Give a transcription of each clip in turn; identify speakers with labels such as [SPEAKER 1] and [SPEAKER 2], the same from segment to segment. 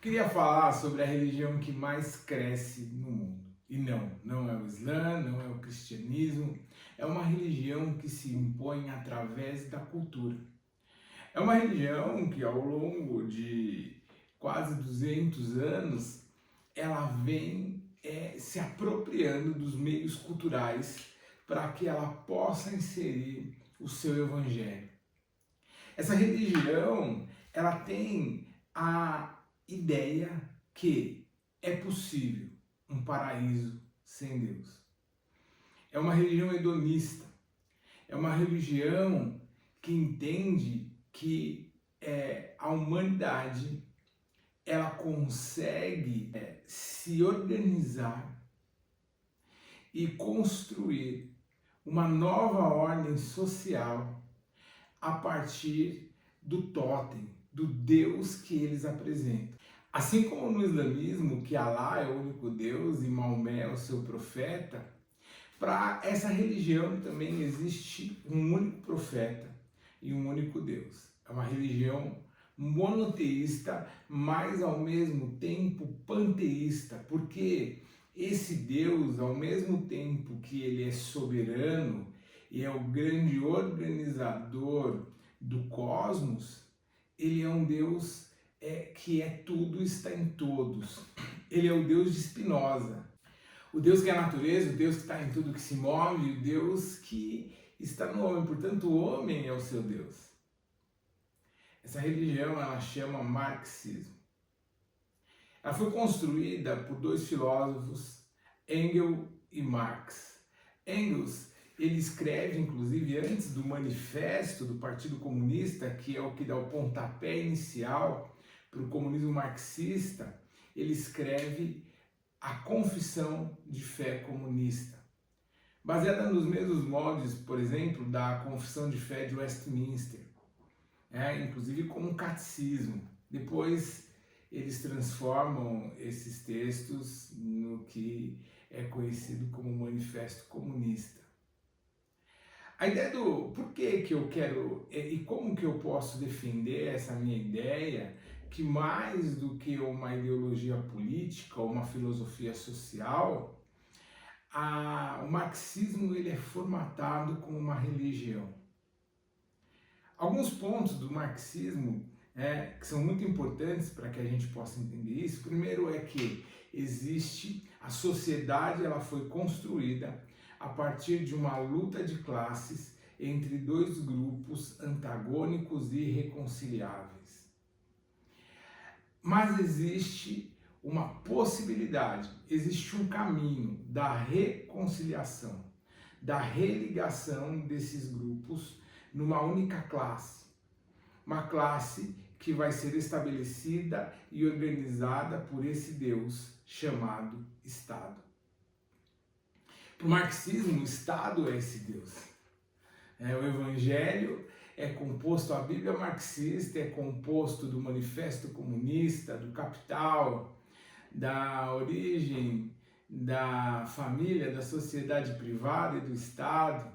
[SPEAKER 1] Queria falar sobre a religião que mais cresce no mundo. E não é o Islã, não é o cristianismo, é uma religião que se impõe através da cultura. É uma religião que ao longo de quase 200 anos, ela vem se apropriando dos meios culturais para que ela possa inserir o seu evangelho. Essa religião, ela tem a ideia que é possível um paraíso sem Deus. É uma religião hedonista, é uma religião que entende que a humanidade ela consegue se organizar e construir uma nova ordem social a partir do totem, do Deus que eles apresentam. Assim como no islamismo, que Alá é o único Deus e Maomé é o seu profeta, para essa religião também existe um único profeta e um único Deus. É uma religião monoteísta, mas ao mesmo tempo panteísta, porque esse Deus, ao mesmo tempo que ele é soberano e é o grande organizador do cosmos, ele é um Deus que é tudo, está em todos. Ele é o Deus de Spinoza, o Deus que é a natureza, o Deus que está em tudo que se move, o Deus que está no homem, portanto o homem é o seu Deus. Essa religião ela chama marxismo. Ela foi construída por dois filósofos, Engels e Marx. Engels, ele escreve, inclusive, antes do manifesto do Partido Comunista, que é o que dá o pontapé inicial para o comunismo marxista, ele escreve a Confissão de Fé Comunista, baseada nos mesmos moldes, por exemplo, da Confissão de Fé de Westminster, inclusive com um catecismo. Depois eles transformam esses textos no que é conhecido como Manifesto Comunista. A ideia do por que eu quero e como que eu posso defender essa minha ideia, que mais do que uma ideologia política ou uma filosofia social, o marxismo ele é formatado como uma religião. Alguns pontos do marxismo que são muito importantes para que a gente possa entender isso. Primeiro é que a sociedade ela foi construída a partir de uma luta de classes entre dois grupos antagônicos e irreconciliáveis. Mas existe uma possibilidade, existe um caminho da reconciliação, da religação desses grupos numa única classe. Uma classe que vai ser estabelecida e organizada por esse Deus chamado Estado. Para o marxismo, o Estado é esse Deus. O Evangelho é composto, a Bíblia marxista é composto do Manifesto Comunista, do Capital, da origem da família, da sociedade privada e do Estado.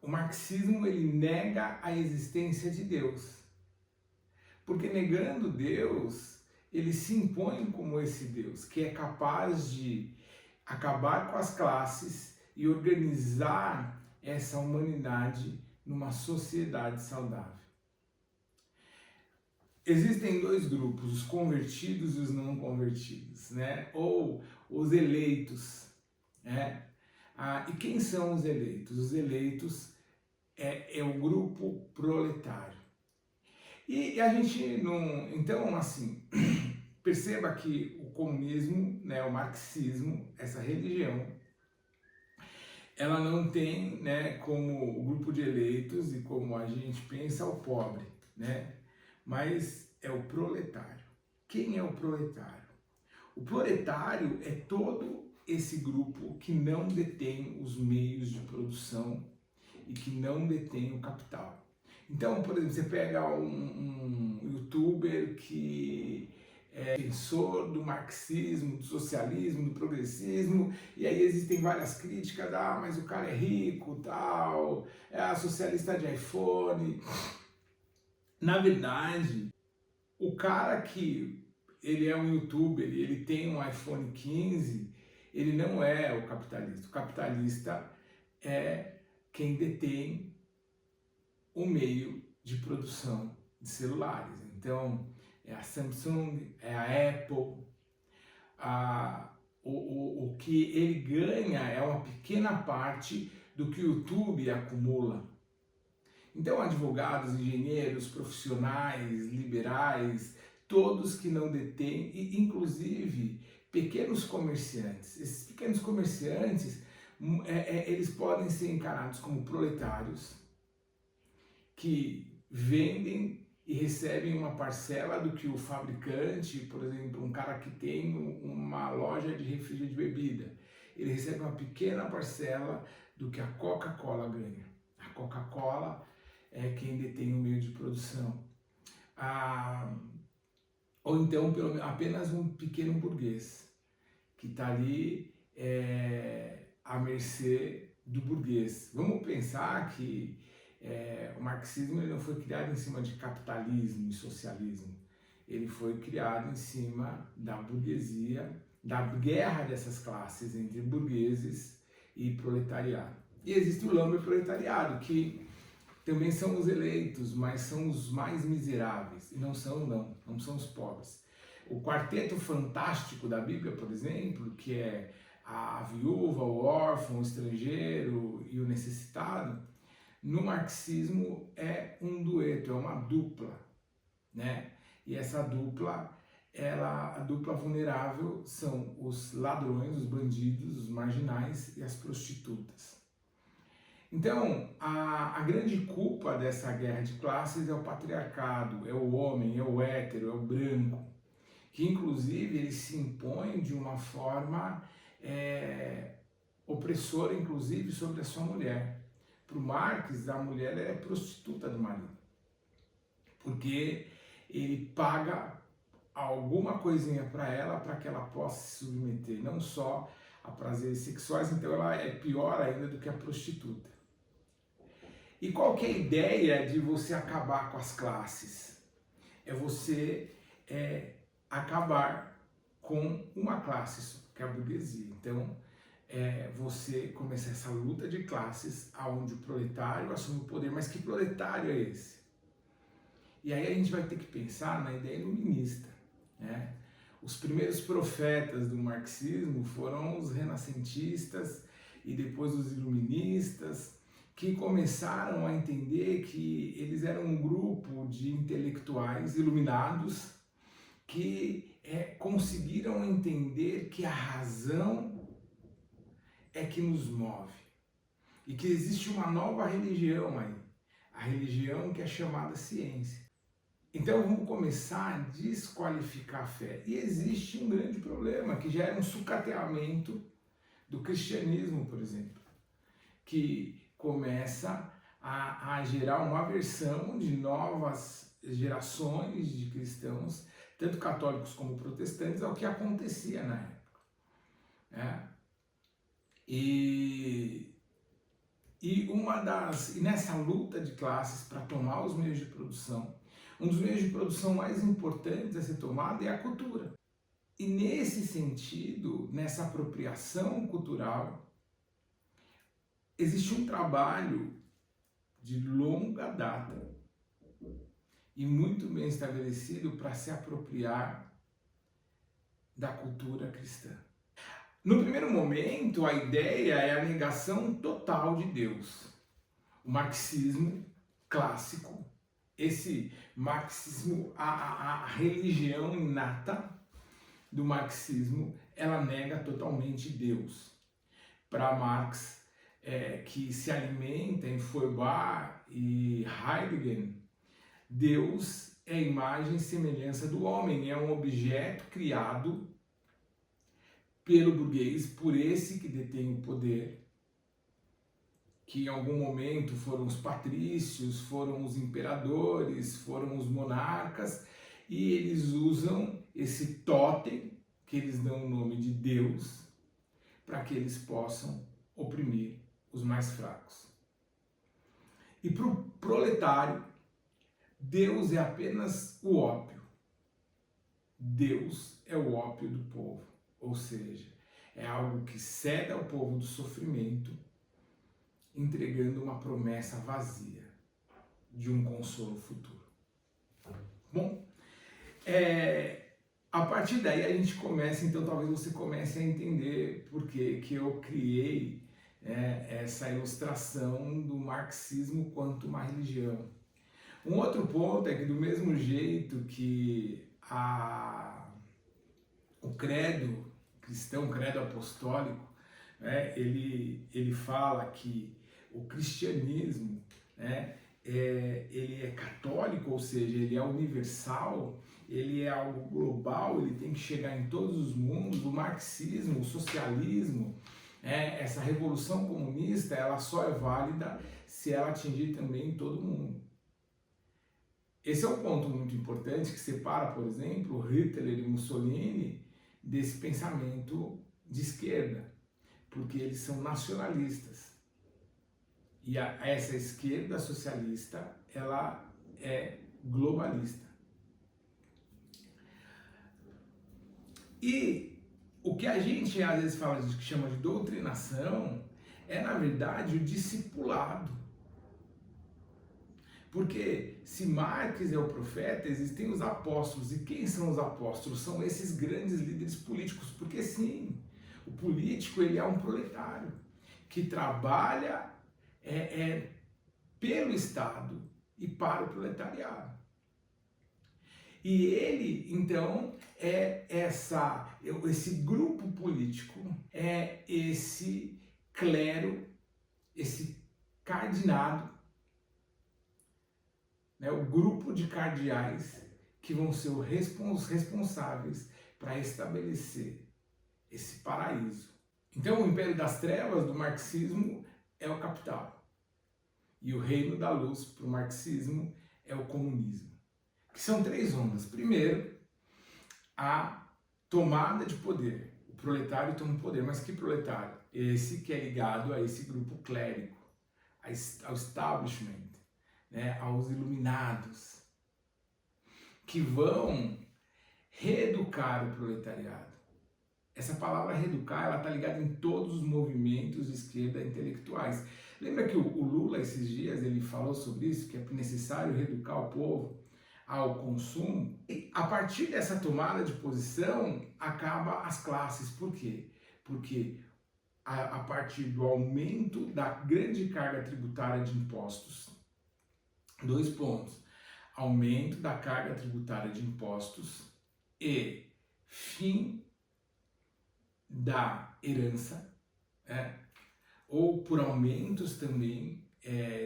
[SPEAKER 1] O marxismo ele nega a existência de Deus, porque negando Deus, ele se impõe como esse Deus, que é capaz de acabar com as classes e organizar essa humanidade numa sociedade saudável. Existem dois grupos, os convertidos e os não convertidos, ou os eleitos. E quem são os eleitos? Os eleitos é o grupo proletário. E a gente não... Então, assim, perceba que o comunismo, o marxismo, essa religião, ela não tem como o grupo de eleitos e como a gente pensa o pobre, mas é o proletário. Quem é o proletário? O proletário é todo esse grupo que não detém os meios de produção e que não detém o capital. Então, por exemplo, você pega um youtuber que é defensor do marxismo, do socialismo, do progressismo, e aí existem várias críticas, mas o cara é rico, tal, é a socialista de iPhone. Na verdade, o o cara que ele é um youtuber e ele tem um iPhone 15, ele não é o capitalista. O capitalista é quem detém o meio de produção de celulares. Então, é a Samsung, é a Apple. O que ele ganha é uma pequena parte do que o YouTube acumula. Então, advogados, engenheiros, profissionais, liberais, todos que não detêm, e inclusive pequenos comerciantes. Esses pequenos comerciantes, eles podem ser encarados como proletários que vendem e recebem uma parcela do que o fabricante, por exemplo, um cara que tem uma loja de refrigerante de bebida, ele recebe uma pequena parcela do que a Coca-Cola ganha. A Coca-Cola é quem detém o meio de produção. Ou então apenas um pequeno burguês que está ali à mercê do burguês. Vamos pensar que o marxismo ele não foi criado em cima de capitalismo e socialismo. Ele foi criado em cima da burguesia, da guerra dessas classes entre burgueses e proletariado. E existe o lama proletariado, que também são os eleitos, mas são os mais miseráveis. E não são os pobres. O quarteto fantástico da Bíblia, por exemplo, que é a viúva, o órfão, o estrangeiro e o necessitado, no marxismo é um dueto, é uma dupla, né? E essa dupla, a dupla vulnerável são os ladrões, os bandidos, os marginais e as prostitutas. Então, a grande culpa dessa guerra de classes é o patriarcado, é o homem, é o hétero, é o branco, que inclusive ele se impõe de uma forma opressora, inclusive, sobre a sua mulher. Para o Marx, a mulher é prostituta do marido, porque ele paga alguma coisinha para ela para que ela possa se submeter, não só a prazeres sexuais, então ela é pior ainda do que a prostituta. E qual que é a ideia de você acabar com as classes? É você acabar com uma classe só, que é a burguesia. Então, você começar essa luta de classes onde o proletário assume o poder. Mas que proletário é esse? E aí a gente vai ter que pensar na ideia iluminista, né? Os primeiros profetas do marxismo foram os renascentistas e depois os iluministas, que começaram a entender que eles eram um grupo de intelectuais iluminados que conseguiram entender que a razão é que nos move e que existe uma nova religião aí, a religião que é chamada ciência. Então vamos começar a desqualificar a fé. E existe um grande problema, que já é um sucateamento do cristianismo, por exemplo, que começa a gerar uma aversão de novas gerações de cristãos, tanto católicos como protestantes, ao que acontecia na época, né? E nessa luta de classes para tomar os meios de produção, um dos meios de produção mais importantes a ser tomado é a cultura. E nesse sentido, nessa apropriação cultural, existe um trabalho de longa data e muito bem estabelecido para se apropriar da cultura cristã. No primeiro momento, a ideia é a negação total de Deus. O marxismo clássico, esse marxismo, a religião inata do marxismo, ela nega totalmente Deus. Para Marx, que se alimenta em Feuerbach e Heidegger, Deus é a imagem e semelhança do homem, é um objeto criado pelo burguês, por esse que detém o poder, que em algum momento foram os patrícios, foram os imperadores, foram os monarcas, e eles usam esse totem, que eles dão o nome de Deus, para que eles possam oprimir os mais fracos. E para o proletário, Deus é apenas o ópio, Deus é o ópio do povo, ou seja, é algo que cede ao povo do sofrimento, entregando uma promessa vazia de um consolo futuro. Bom, a partir daí a gente começa, então talvez você comece a entender por que eu criei essa ilustração do marxismo quanto uma religião. Um outro ponto é que do mesmo jeito que o credo cristão, o credo apostólico, ele fala que o cristianismo, ele é católico, ou seja, ele é universal, ele é algo global, ele tem que chegar em todos os mundos. O marxismo, o socialismo, essa revolução comunista, ela só é válida se ela atingir também todo mundo. Esse é um ponto muito importante que separa, por exemplo, Hitler e Mussolini desse pensamento de esquerda, porque eles são nacionalistas. E essa esquerda socialista, ela é globalista. E o que a gente às vezes que chama de doutrinação é, na verdade, o discipulado. Porque se Marx é o profeta, existem os apóstolos. E quem são os apóstolos? São esses grandes líderes políticos. Porque sim, o político ele é um proletário que trabalha pelo Estado e para o proletariado. E ele, então, é esse grupo político, é esse clero, esse cardinado, o grupo de cardeais que vão ser os responsáveis para estabelecer esse paraíso. Então, o império das trevas do marxismo é o capital. E o reino da luz para o marxismo é o comunismo. Que são três ondas. Primeiro, a tomada de poder. O proletário toma o poder. Mas que proletário? Esse que é ligado a esse grupo clérigo, ao establishment, aos iluminados, que vão reeducar o proletariado. Essa palavra reeducar, ela está ligada em todos os movimentos de esquerda intelectuais. Lembra que o Lula, esses dias, ele falou sobre isso, que é necessário reeducar o povo ao consumo? E a partir dessa tomada de posição, acaba as classes. Por quê? Porque a partir do aumento da grande carga tributária de impostos, 2 pontos, aumento da carga tributária de impostos e fim da herança, ou por aumentos também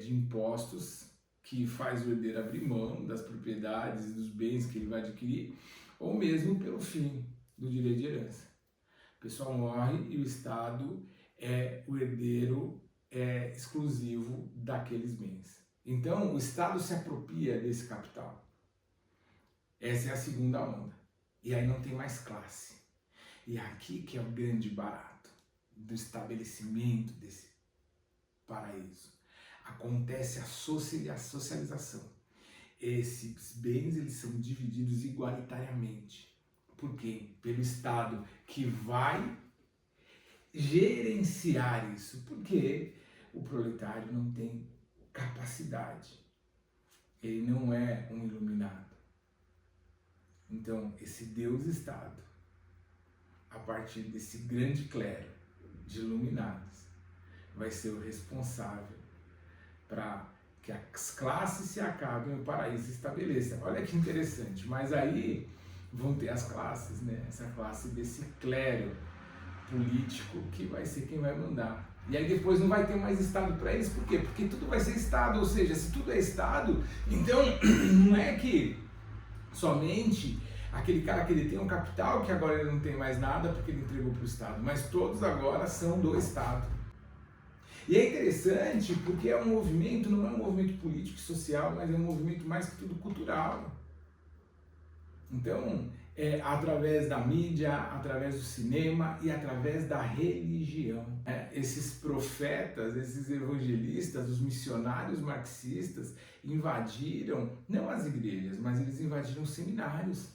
[SPEAKER 1] de impostos que faz o herdeiro abrir mão das propriedades e dos bens que ele vai adquirir, ou mesmo pelo fim do direito de herança. O pessoal morre e o Estado é o herdeiro exclusivo daqueles bens. Então, o Estado se apropria desse capital. Essa é a segunda onda. E aí não tem mais classe. E aqui que é o grande barato do estabelecimento desse paraíso. Acontece a socialização. Esses bens eles são divididos igualitariamente. Por quê? Pelo Estado, que vai gerenciar isso. Porque o proletário não tem capacidade. Ele não é um iluminado. Então, esse Deus-Estado, a partir desse grande clero de iluminados, vai ser o responsável para que as classes se acabem e o paraíso se estabeleça. Olha que interessante, mas aí vão ter as classes, essa classe desse clero político que vai ser quem vai mandar. E aí depois não vai ter mais Estado para eles, por quê? Porque tudo vai ser Estado, ou seja, se tudo é Estado, então não é que somente aquele cara que ele tem um capital, que agora ele não tem mais nada porque ele entregou para o Estado, mas todos agora são do Estado. E é interessante porque é um movimento, não é um movimento político e social, mas é um movimento mais que tudo cultural. Então, através da mídia, através do cinema e através da religião. Esses profetas, esses evangelistas, os missionários marxistas invadiram, não as igrejas, mas eles invadiram seminários.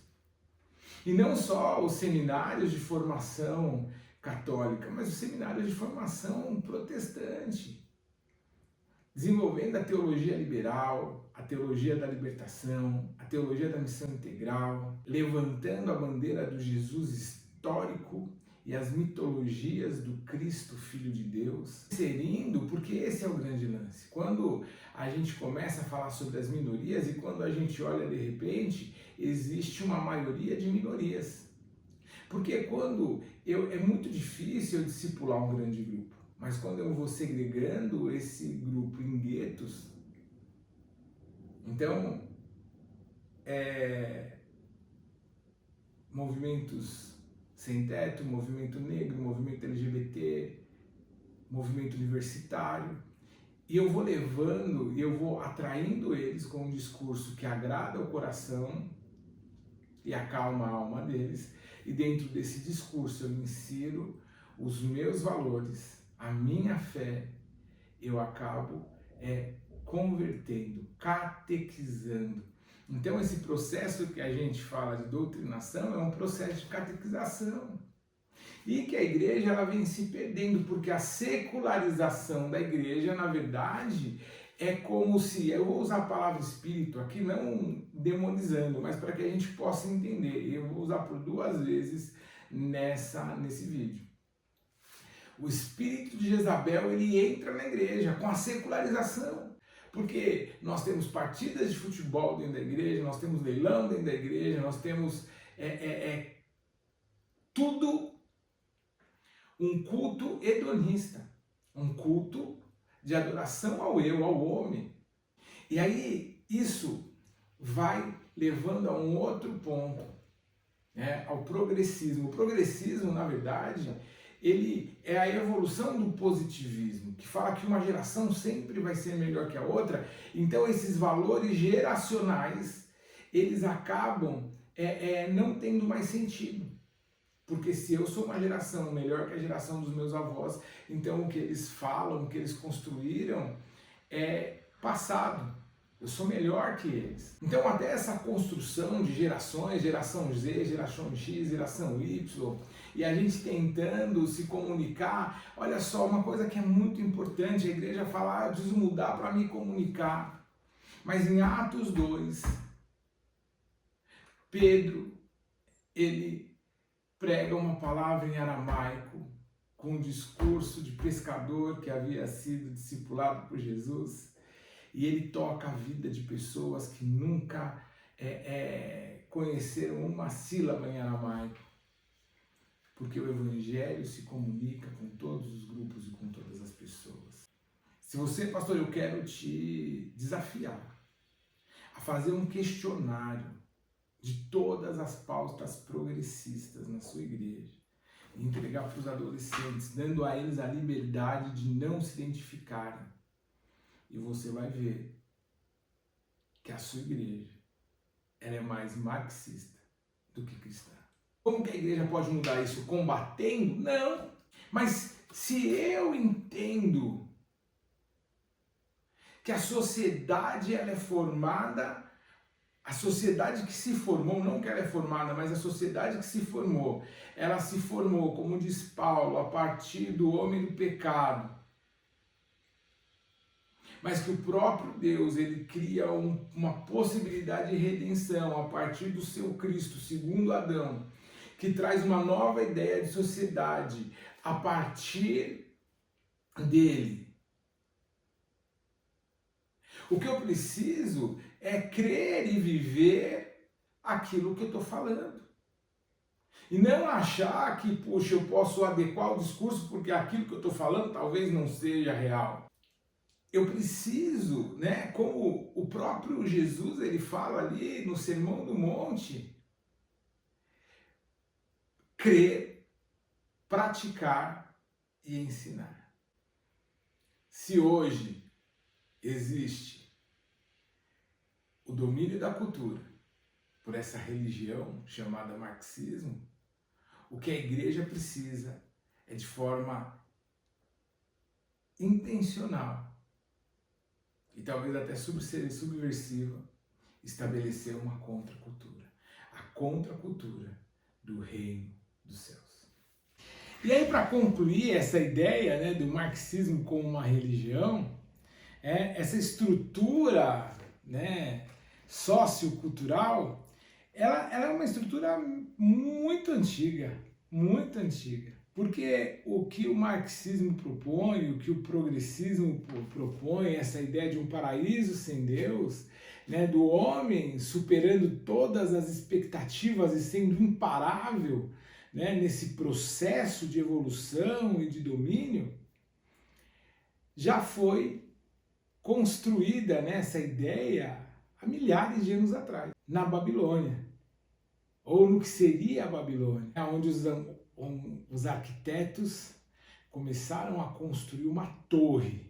[SPEAKER 1] E não só os seminários de formação católica, mas os seminários de formação protestante, desenvolvendo a teologia liberal, a teologia da libertação, a teologia da missão integral, levantando a bandeira do Jesus histórico e as mitologias do Cristo, Filho de Deus, inserindo, porque esse é o grande lance. Quando a gente começa a falar sobre as minorias e quando a gente olha de repente, existe uma maioria de minorias. Porque é muito difícil eu discipular um grande grupo, mas quando eu vou segregando esse grupo em guetos, então, movimentos sem teto, movimento negro, movimento LGBT, movimento universitário, e eu vou levando, e eu vou atraindo eles com um discurso que agrada o coração e acalma a alma deles, e dentro desse discurso eu insiro os meus valores, a minha fé, eu acabo convertendo, catequizando. Então esse processo que a gente fala de doutrinação é um processo de catequização. E que a igreja ela vem se perdendo, porque a secularização da igreja, na verdade, é como se, eu vou usar a palavra espírito aqui, não demonizando, mas para que a gente possa entender, eu vou usar por 2 vezes nesse vídeo. O espírito de Jezabel, ele entra na igreja com a secularização. Porque nós temos partidas de futebol dentro da igreja, nós temos leilão dentro da igreja, nós temos tudo um culto hedonista, um culto de adoração ao eu, ao homem. E aí isso vai levando a um outro ponto, né, ao progressismo. O progressismo, na verdade, ele é a evolução do positivismo, que fala que uma geração sempre vai ser melhor que a outra. Então esses valores geracionais, eles acabam não tendo mais sentido. Porque se eu sou uma geração melhor que a geração dos meus avós, então o que eles falam, o que eles construíram é passado. Eu sou melhor que eles. Então até essa construção de gerações, geração Z, geração X, geração Y, e a gente tentando se comunicar, olha só, uma coisa que é muito importante, a igreja fala, eu preciso mudar para me comunicar. Mas em Atos 2, Pedro, ele prega uma palavra em aramaico, com um discurso de pescador que havia sido discipulado por Jesus, e ele toca a vida de pessoas que nunca conheceram uma sílaba em aramaico, porque o evangelho se comunica com todos os grupos e com todas as pessoas. Se você, pastor, eu quero te desafiar a fazer um questionário de todas as pautas progressistas na sua igreja, e entregar para os adolescentes, dando a eles a liberdade de não se identificarem. E você vai ver que a sua igreja ela é mais marxista do que cristã. Como que a igreja pode mudar isso? Combatendo? Não! Mas se eu entendo que a sociedade ela é formada, a sociedade que se formou, não que ela é formada, mas a sociedade que se formou, ela se formou, como diz Paulo, a partir do homem do pecado. Mas que o próprio Deus, ele cria uma possibilidade de redenção a partir do seu Cristo, segundo Adão, que traz uma nova ideia de sociedade a partir dele. O que eu preciso é crer e viver aquilo que eu estou falando. E não achar que, puxa, eu posso adequar o discurso porque aquilo que eu estou falando talvez não seja real. Eu preciso, né, como o próprio Jesus ele fala ali no Sermão do Monte, crer, praticar e ensinar. Se hoje existe o domínio da cultura por essa religião chamada marxismo, o que a igreja precisa é de forma intencional e talvez até subversiva estabelecer uma contracultura. A contracultura do reino dos céus. E aí, para concluir essa ideia, né, do marxismo como uma religião, essa estrutura, né, sociocultural, ela é uma estrutura muito antiga, muito antiga. Porque o que o marxismo propõe, o que o progressismo propõe, essa ideia de um paraíso sem Deus, né, do homem superando todas as expectativas e sendo imparável, né, nesse processo de evolução e de domínio, já foi construída, né, essa ideia há milhares de anos atrás, na Babilônia, ou no que seria a Babilônia, onde os arquitetos começaram a construir uma torre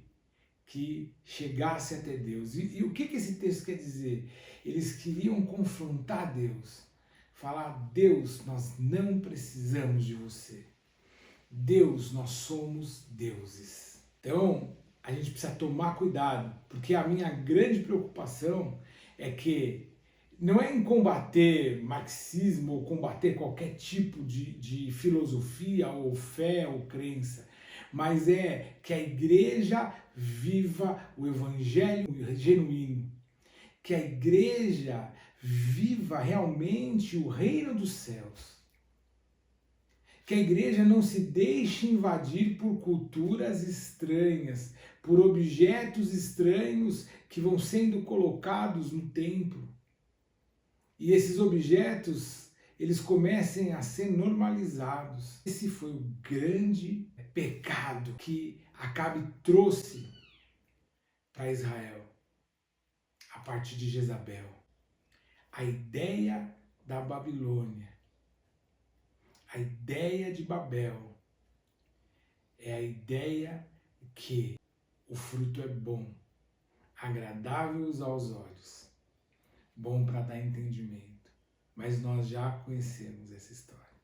[SPEAKER 1] que chegasse até Deus. E o que esse texto quer dizer? Eles queriam confrontar Deus, falar: Deus, nós não precisamos de você. Deus, nós somos deuses. Então, a gente precisa tomar cuidado, porque a minha grande preocupação é que não é em combater marxismo ou combater qualquer tipo de filosofia ou fé ou crença, mas é que a igreja viva o evangelho genuíno, que a igreja viva realmente o reino dos céus, que a igreja não se deixe invadir por culturas estranhas, por objetos estranhos que vão sendo colocados no templo. E esses objetos, eles comecem a ser normalizados. Esse foi o grande pecado que Acabe trouxe para Israel, a partir de Jezabel. A ideia da Babilônia, a ideia de Babel, é a ideia que o fruto é bom, agradável aos olhos, bom para dar entendimento. Mas nós já conhecemos essa história.